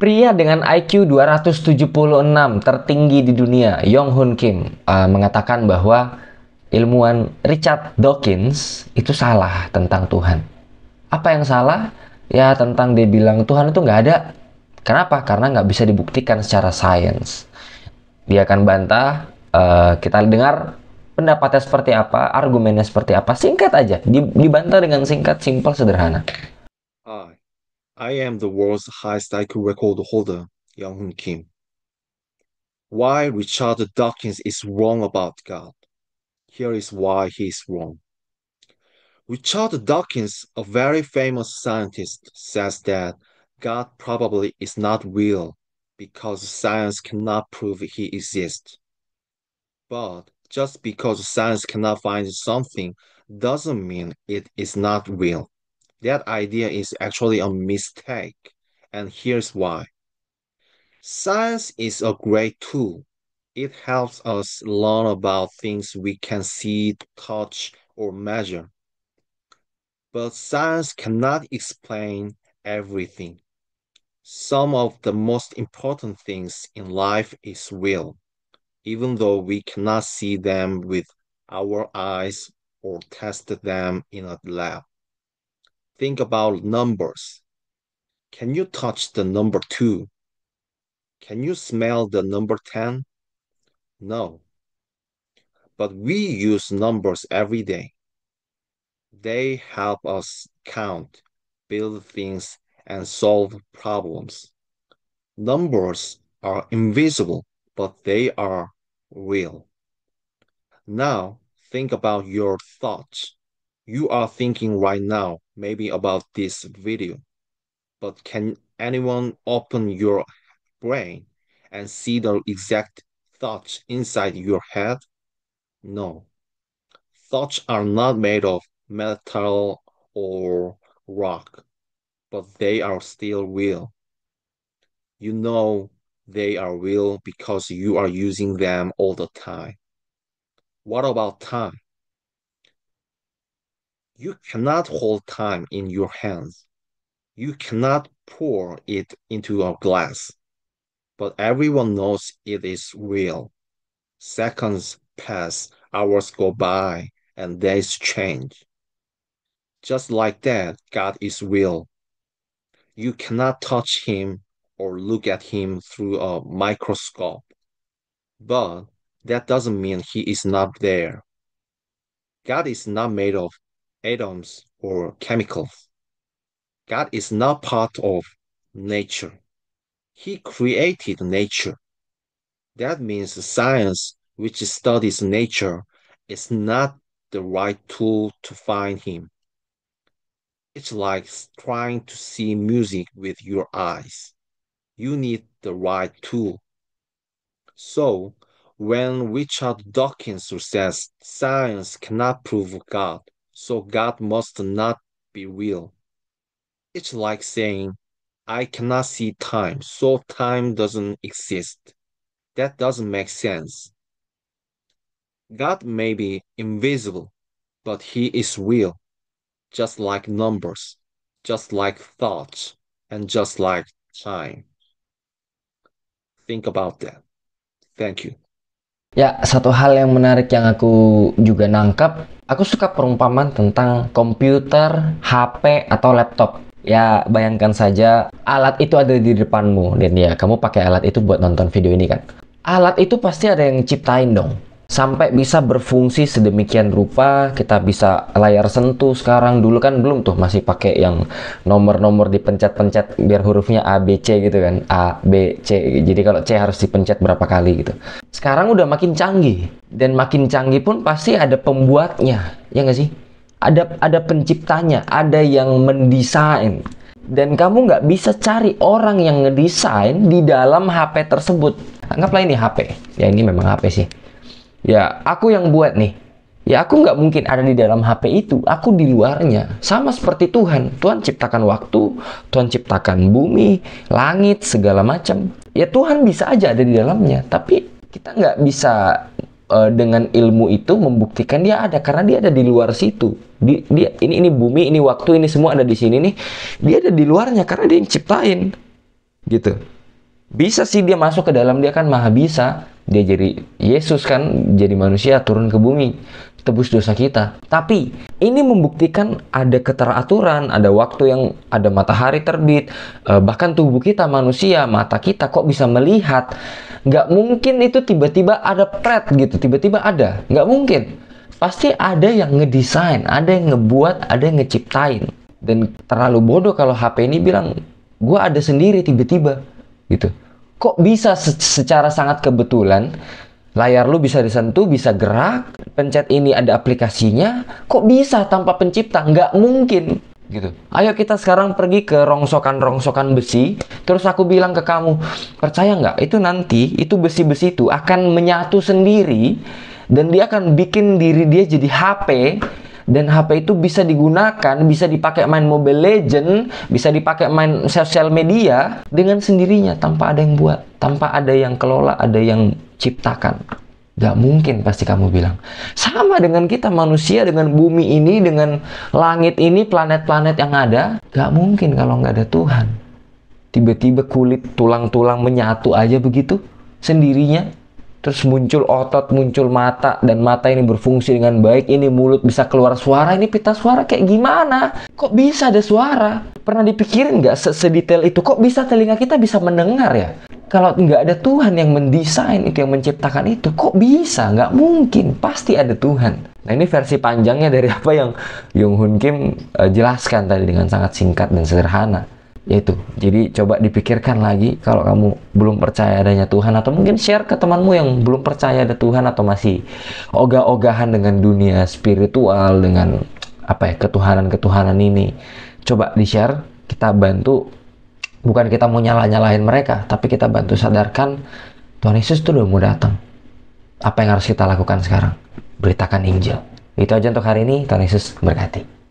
Pria dengan IQ 276 tertinggi di dunia, Yong Hoon Kim, mengatakan bahwa ilmuwan Richard Dawkins itu salah tentang Tuhan. Apa yang salah? Ya tentang dia bilang Tuhan itu nggak ada. Kenapa? Karena nggak bisa dibuktikan secara sains. Dia akan bantah, kita dengar pendapatnya seperti apa, argumennya seperti apa. Singkat aja, dibantah dengan singkat, simpel, sederhana. Hi, I am the world's highest IQ record holder, Young Hoon Kim. Why Richard Dawkins is wrong about God? Here is why he is wrong. Richard Dawkins, a very famous scientist, says that God probably is not real because science cannot prove he exists. But just because science cannot find something doesn't mean it is not real. That idea is actually a mistake, and here's why. Science is a great tool. It helps us learn about things we can see, touch, or measure. But science cannot explain everything. Some of the most important things in life is real, even though we cannot see them with our eyes or test them in a lab. Think about numbers. Can you touch the number 2? Can you smell the number 10? No. But we use numbers every day. They help us count, build things, and solve problems. Numbers are invisible, but they are real. Now, think about your thoughts. You are thinking right now, maybe about this video, but can anyone open your brain and see the exact thoughts inside your head? No. Thoughts are not made of metal or rock, but they are still real. You know they are real because you are using them all the time. What about time? You cannot hold time in your hands. You cannot pour it into a glass, but everyone knows it is real. Seconds pass, hours go by, and days change. Just like that, God is real. You cannot touch him or look at him through a microscope, but that doesn't mean he is not there. God is not made of atoms or chemicals. God is not part of nature. He created nature. That means science, which studies nature, is not the right tool to find him. It's like trying to see music with your eyes. You need the right tool. So, when Richard Dawkins says science cannot prove God, so God must not be real, it's like saying I cannot see time, so time doesn't exist. That doesn't make sense. God may be invisible, but he is real, just like numbers, just like thoughts, and just like time. Think about that. Thank you. Ya, satu hal yang menarik yang aku juga nangkap, aku suka perumpamaan tentang komputer, HP, atau laptop. Ya, bayangkan saja alat itu ada di depanmu, dan ya, kamu pakai alat itu buat nonton video ini kan. Alat itu pasti ada yang ciptain dong. Sampai bisa berfungsi sedemikian rupa, kita bisa layar sentuh sekarang. Dulu kan belum tuh, masih pakai yang nomor-nomor dipencet-pencet biar hurufnya A, B, C gitu kan. A, B, C. Jadi kalau C harus dipencet berapa kali gitu. Sekarang udah makin canggih. Dan makin canggih pun pasti ada pembuatnya. Ya nggak sih? Ada penciptanya. Ada yang mendesain. Dan kamu nggak bisa cari orang yang ngedesain di dalam HP tersebut. Anggaplah ini HP. Ya ini memang HP sih. Ya, aku yang buat nih. Ya, aku nggak mungkin ada di dalam HP itu. Aku di luarnya. Sama seperti Tuhan. Tuhan ciptakan waktu, Tuhan ciptakan bumi, langit, segala macam. Ya, Tuhan bisa aja ada di dalamnya. Tapi kita nggak bisa dengan ilmu itu membuktikan dia ada. Karena dia ada di luar situ. Ini bumi, ini waktu, ini semua ada di sini nih. Dia ada di luarnya karena dia yang ciptain. gitu. Bisa sih dia masuk ke dalam, dia kan maha bisa. Dia jadi Yesus kan, jadi manusia turun ke bumi, tebus dosa kita. Tapi ini membuktikan ada keteraturan, ada waktu yang ada matahari terbit, bahkan tubuh kita manusia, mata kita kok bisa melihat. Nggak mungkin itu tiba-tiba ada pret gitu, tiba-tiba ada. Nggak mungkin. Pasti ada yang ngedesain, ada yang ngebuat, ada yang ngeciptain. Dan terlalu bodoh kalau HP ini bilang, gue ada sendiri tiba-tiba gitu. Kok bisa secara sangat kebetulan layar lu bisa disentuh, bisa gerak, pencet ini ada aplikasinya, kok bisa tanpa pencipta? Nggak mungkin gitu. Ayo kita sekarang pergi ke rongsokan-rongsokan besi, terus aku bilang ke kamu, percaya nggak? Itu nanti, itu besi-besi itu akan menyatu sendiri, dan dia akan bikin diri dia jadi HP. Dan HP itu bisa digunakan, bisa dipakai main Mobile Legend, bisa dipakai main sosial media dengan sendirinya tanpa ada yang buat, tanpa ada yang kelola, ada yang ciptakan. Gak mungkin pasti kamu bilang. Sama dengan kita manusia, dengan bumi ini, dengan langit ini, planet-planet yang ada. Gak mungkin kalau nggak ada Tuhan. Tiba-tiba kulit, tulang-tulang menyatu aja begitu sendirinya. Terus muncul otot, muncul mata, dan mata ini berfungsi dengan baik. Ini mulut bisa keluar suara, ini pita suara kayak gimana? Kok bisa ada suara? Pernah dipikirin nggak sedetail itu? Kok bisa telinga kita bisa mendengar ya? Kalau nggak ada Tuhan yang mendesain itu, yang menciptakan itu, kok bisa? Nggak mungkin, pasti ada Tuhan. Nah ini versi panjangnya dari apa yang Jung Hoon Kim jelaskan tadi dengan sangat singkat dan sederhana. Yaitu, jadi coba dipikirkan lagi kalau kamu belum percaya adanya Tuhan, atau mungkin share ke temanmu yang belum percaya ada Tuhan, atau masih ogah-ogahan dengan dunia spiritual, dengan apa ya, ketuhanan-ketuhanan ini. Coba di-share, kita bantu, bukan kita mau nyalahin mereka, tapi kita bantu sadarkan Tuhan Yesus tuh udah mau datang. Apa yang harus kita lakukan sekarang? Beritakan Injil. Itu aja untuk hari ini. Tuhan Yesus berkati.